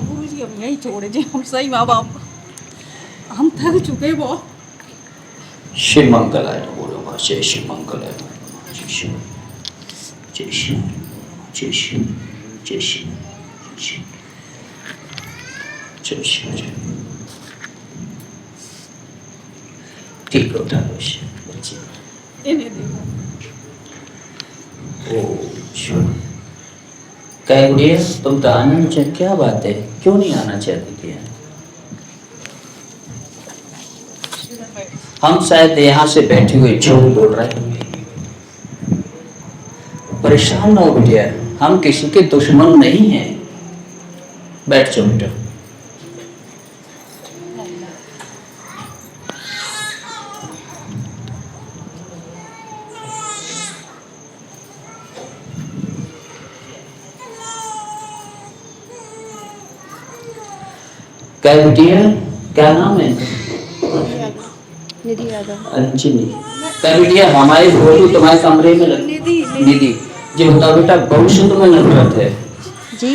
गुरुजी अब यही छोड़े जी, हम सही माँ बाप हम थक चुके बहुत। शिव मंगलाय बोलो माँ, जय शिव मंगलाय, जय शिव, जय शिव, जय शिव, जय शिव, जय शिव, जय। ठीक है, उठा लो बच्चे। इन्हें देखो। ओ शिव। कह गुड़िया तुम तो आना नहीं चाहती, क्या बात है, क्यों नहीं आना चाहती थी? हम शायद यहाँ से बैठे हुए झूठ बोल रहे होंगे। परेशान ना हो बिटिया, हम किसी के दुश्मन नहीं हैं। बैठ जाओ बेटा। क्या बिटिया, क्या नाम है? निधि यादव। अंजनी। क्या बिटिया, हमारे फोटो तुम्हारे कमरे में लग। निधि जी बताओ बेटा, भविष्य तुम्हें नफरत है जी?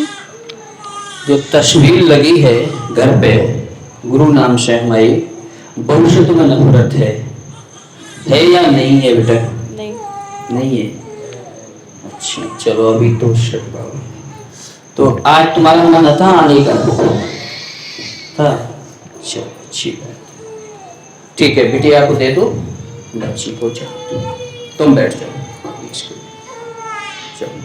जो तस्वीर लगी है घर पे गुरु नाम से हमारी, भविष्य तुम्हें नफरत है या नहीं है बेटा? नहीं। नहीं है। अच्छा चलो, अभी तो तो आज तुम्हारा मन था आने का? हाँ चलो अच्छी बात। ठीक है बिटिया को दे दो बच्ची को, जाओ तुम बैठ जाओ। चलो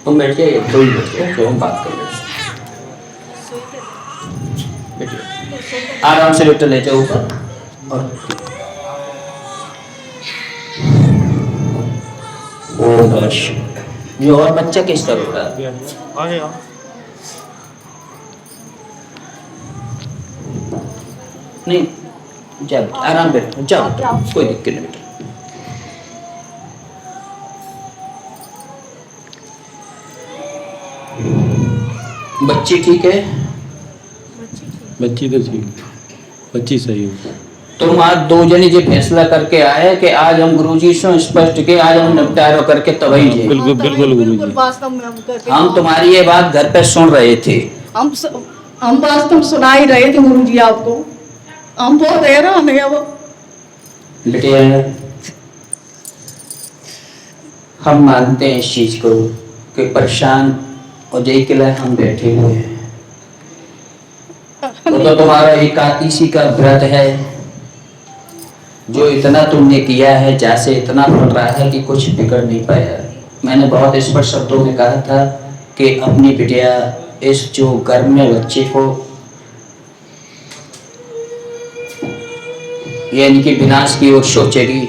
तुम बैठ जाइए, दो ही बैठ जाओ, जो हम बात कर रहे हैं। आराम से बेटा ले जाओ ऊपर। और ओ बस ये और बच्चा किस तरह का? नहीं जाओ आराम बैठो, जाओ कोई दिक्कत नहीं बेटा। बच्ची ठीक है? बच्ची तो ठीक, बच्ची सही है। तुम आज दो जने जो फैसला करके आए कि आज हम गुरुजी से स्पष्ट के आज हम निपटारा करके तभी जे। बिल्कुल बिल्कुल गुरुजी, वास्तव में हम करके हम तुम्हारी ये बात घर पे सुन रहे थे। हम वास्तव में सुना ही रहे थे गुरुजी आपको। हम बहुत हैरान है अब। बेटे हम मानते हैं इस चीज को कि परेशान और जय के लिए हम बैठे हुए हैं। वो तो तुम्हारा एकादशी का व्रत है जो इतना तुमने किया है, जैसे इतना पड़ रहा है कि कुछ बिगड़ नहीं पाया। मैंने बहुत स्पष्ट शब्दों में कहा था कि अपनी बिटिया इस जो घर में बच्चे को यानी कि विनाश की ओर सोचेगी,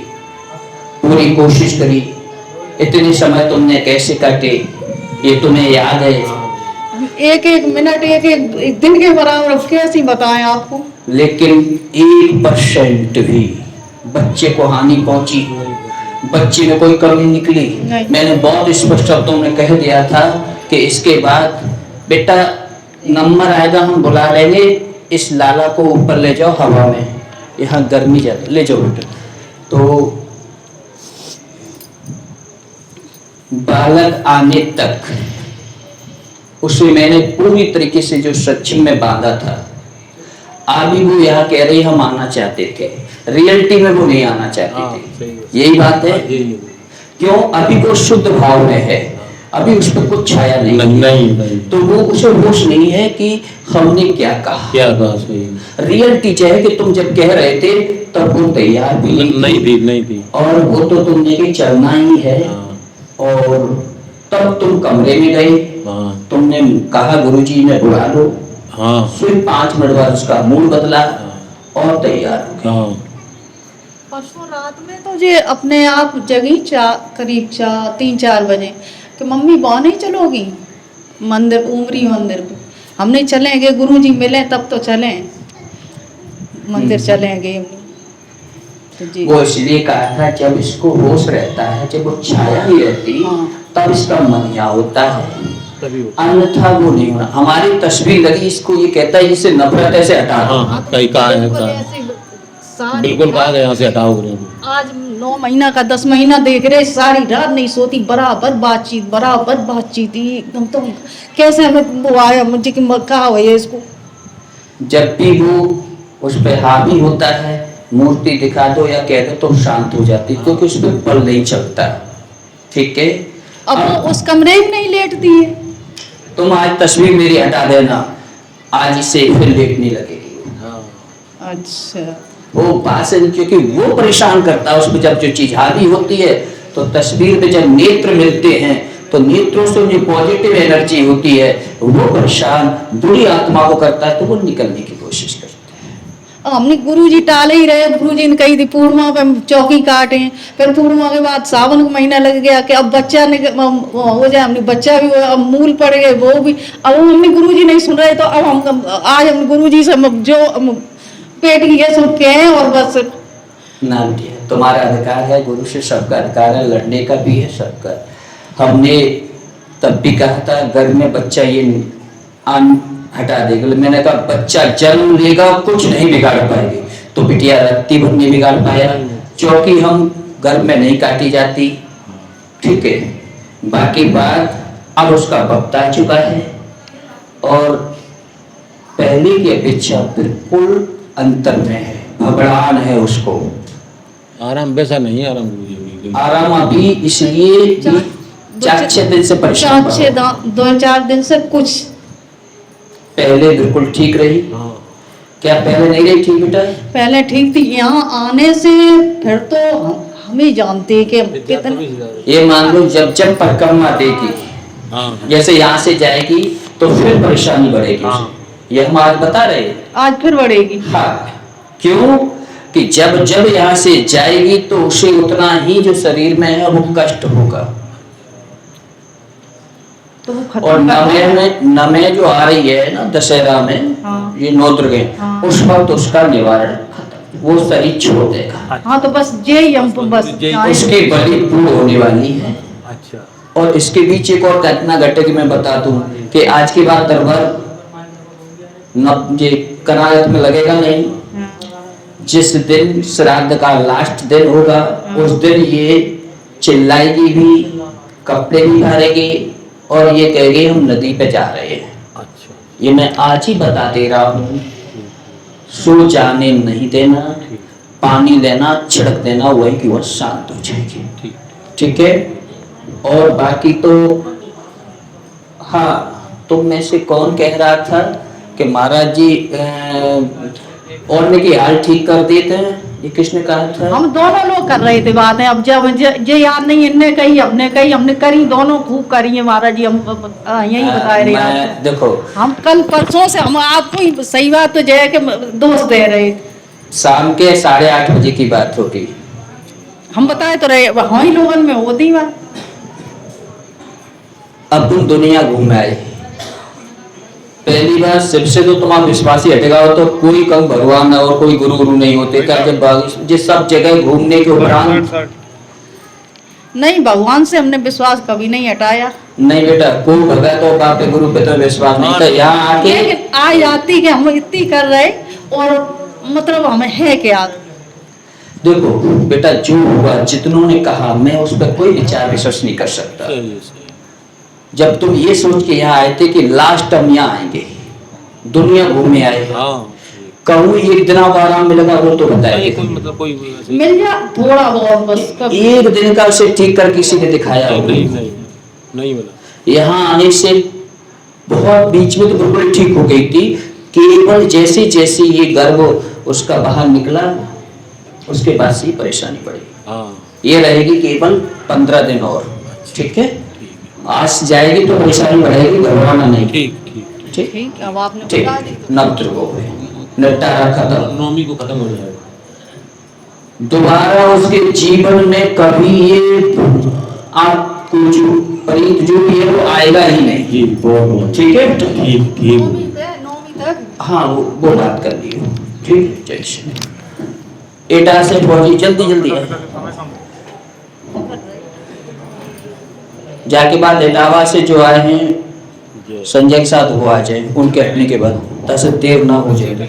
पूरी कोशिश करी। इतने समय तुमने कैसे काटे ये तुम्हें याद है? एक एक मिनट एक दिन के बराबर कैसे बताएं आपको। लेकिन 1% भी बच्चे को हानि पहुंची, बच्चे में कोई कमी निकली? मैंने बहुत स्पष्ट शब्दों में कह दिया था कि इसके बाद बेटा नंबर आएगा, हम बुला लेंगे, इस लाला को ऊपर ले जाओ हवा में, यहाँ गर्मी ज्यादा, ले जाओ बेटा। तो बालक आने तक उसे मैंने पूरी तरीके से जो सच्ची में बांधा था। अभी वो यहाँ कह रही हम आना चाहते थे, रियलिटी में वो नहीं आना चाहते थे। यही बात है। क्यों? अभी वो शुद्ध भाव में है, अभी उस पर कुछ छाया नहीं, तो वो उसे होश नहीं है कि हमने क्या कहा। सही रियलिटी चाहे कि तुम जब कह रहे थे तब वो तैयार भी नहीं थी और वो तो तुमने कि चलना ही है। और तब तुम कमरे में गए, तुमने कहा गुरुजी ने बुला लो। फिर 5 मिनट बाद उसका मूड बदला और तैयार हो गया। परसों रात में तो ये अपने आप जगी करीब 3-4 बजे कि मम्मी वहाँ नहीं चलोगी मंदिर, उमरी मंदिर पे। हम नहीं चलेंगे, गुरुजी मिले तब तो चलें, मंदिर चलेंगे। तो जी वो इसलिए कहा था जब इसको होश रहता है, जब वो छाया ही रहती तब इसका मन यहाँ होता है, अन्यथा वो नहीं होना। हमारी तस्वीर लगी, इसको ये कहता है इसे नफरत ऐसे हटा दो। बिल्कुल कहा यहाँ से हटाओ। आज 9 महीना का 10 महीना देख रहे, सारी रात नहीं सोती, बराबर बातचीत ही एकदम। तो कैसे हमें वो आया मुझे कि कहा हुआ है इसको। जब भी वो उस पे हावी होता है, मूर्ति दिखा दो या कह दो तो शांत हो जाती, क्योंकि उस पर बल नहीं चलता। ठीक है, अब वो उस कमरे में नहीं लेटती है। तुम आज तस्वीर मेरी हटा देना, आज इसे फिर लेटने लगेगी। अच्छा, वो पासन, क्योंकि वो परेशान करता है उस पर। जब जो चीज हावी होती है तो तस्वीर में जब नेत्र मिलते हैं तो नेत्रों से जो पॉजिटिव एनर्जी होती है वो परेशान बुरी आत्मा को करता है, तो वो निकलने की कोशिश करता है। हमने गुरुजी टाले ही रहे। गुरुजी ने कही थी पूर्णिमा पे हम चौकी काटे, फिर पूर्णिमा के बाद सावन का महीना लग गया कि अब बच्चा हो जाए। हमने बच्चा भी अब मूल पड़ गए, वो भी। अब हमने गुरुजी नहीं सुन रहे, तो अब हम आज हम गुरुजी से जो पेट की गैस कहें और बस नाम दिया। तुम्हारा अधिकार है, गुरु से सबका अधिकार है, लड़ने का भी है सबका। हमने तब भी कहा था घर में बच्चा ये हटा देगा। मैंने कहा बच्चा जन्म लेगा कुछ नहीं बिगाड़ पाएगी, तो बिटिया रत्ती भर नहीं बिगाड़ पाया। चौकी हम घर में नहीं काटी जाती, ठीक है। बाकी बात अब उसका वक्त आ चुका है और पहले की अपेक्षा बिल्कुल अंतर में है, घबराहट है उसको। आराम वैसा नहीं, आराम गुरुजी आराम अभी इसलिए 4-6 दिन से परेशान। 2-4 दिन से कुछ पहले बिल्कुल ठीक रही। क्या पहले नहीं रही ठीक बेटा? पहले ठीक थी, यहाँ आने से फिर तो हम ही जानते कि कितने। ये मान लो जब जब परिक्रमा देगी, जैसे यहाँ से जाएगी तो फिर परेशानी बढ़ेगी उसे। ये हम आज बता रहे हैं, आज फिर बढ़ेगी। हाँ, क्यों कि जब जब यहाँ से जाएगी तो उसे उतना ही जो शरीर में है वो कष्ट होगा। तो वो और खत्म नमे जो आ रही है ना दशहरा में, हाँ। ये 9 दुर्गे, हाँ। उस वक्त उसका निवारण खत्म, वो शरीर छोड़ देगा। हाँ, तो बस यही हम बस उसकी बलि पूर्ण होने वाली है। अच्छा। और इसके बीच एक और घटना घटेगी, मैं बता दूं कि आज के बाद दरबार ये करायत में लगेगा नहीं। जिस दिन श्राद्ध का लास्ट दिन होगा उस दिन ये चिल्लाएगी भी, कपड़े भी फाड़ेगी और ये कहेगी हम नदी पे जा रहे हैं। अच्छा। ये मैं आज ही बता दे रहा हूँ, सो जाने नहीं देना, पानी लेना, छिड़क देना, वही की वह शांत हो जाएगी। ठीक है। और बाकी तो हाँ, तुम में से कौन कह रहा था कि महाराज जी और की हाल ठीक कर देते हैं, ये किसने कहा था? हम दोनों लोग कर रहे थे बातें। अब जब ये याद नहीं, इनने कही हमने कही, हमने करी, दोनों खूब करी है महाराज जी। हम यही बता रहे हैं। देखो, हम कल परसों से हम आपको ही सही बात तो जय के दोस्त दे रहे। शाम के 8:30 बजे की बात होगी। हम बताए तो रहे, वहाँ ही लोगन में होती बात। अब तुम दुनिया घूम आए, पहली बार शिव से तो तुम्हारा विश्वास ही हटेगा। तो कोई कम भगवान और कोई गुरु नहीं होते क्या? जब जिस सब जगह घूमने के उपरांत नहीं, भगवान से हमने विश्वास कभी नहीं हटाया। नहीं बेटा, कोई भगत और बापे गुरु पे तो विश्वास नहीं था। यहाँ आके आ जाती कि हम इतनी कर रहे और मतलब हमें है क्या। देखो बेटा, जो हुआ जितनों ने कहा, मैं उस पर कोई विचार विमर्श नहीं कर सकता। जब तुम ये सोच के यहाँ आए थे कि लास्ट हम यहाँ आएंगे, दुनिया घूमे आए, कहूँ एक दिन आप आराम मिलेगा वो तो बताए मतलब कोई मिल जा थोड़ा बहुत बस। एक दिन का उसे ठीक कर किसी ने दिखाया नहीं मिला। यहाँ आने से बहुत बीच में तो बिल्कुल ठीक हो गई थी, केवल जैसे जैसे ये गर्भ उसका बाहर निकला उसके बाद से परेशानी बढ़ी। ये रहेगी केवल 15 दिन और, ठीक है। आज जाएगी तो परेशानी बढ़ेगी, घबराना नहीं। ठीक। अब आपने बता दी तो। नवत्र को निपटारा खत्म, 9वीं को खत्म हो जाएगा। दोबारा उसके जीवन में कभी ये आपको जो प्रीत जो भी है वो आएगा ही नहीं। ठीक है, 9वीं तक। हाँ वो बात कर ली। ठीक है, जय एटा से फौजी जल्दी है जाके बाद एटावा से जो आए हैं संजय के साथ वो आ जाए, उनके हटने के बाद, ताकि देर ना हो जाए।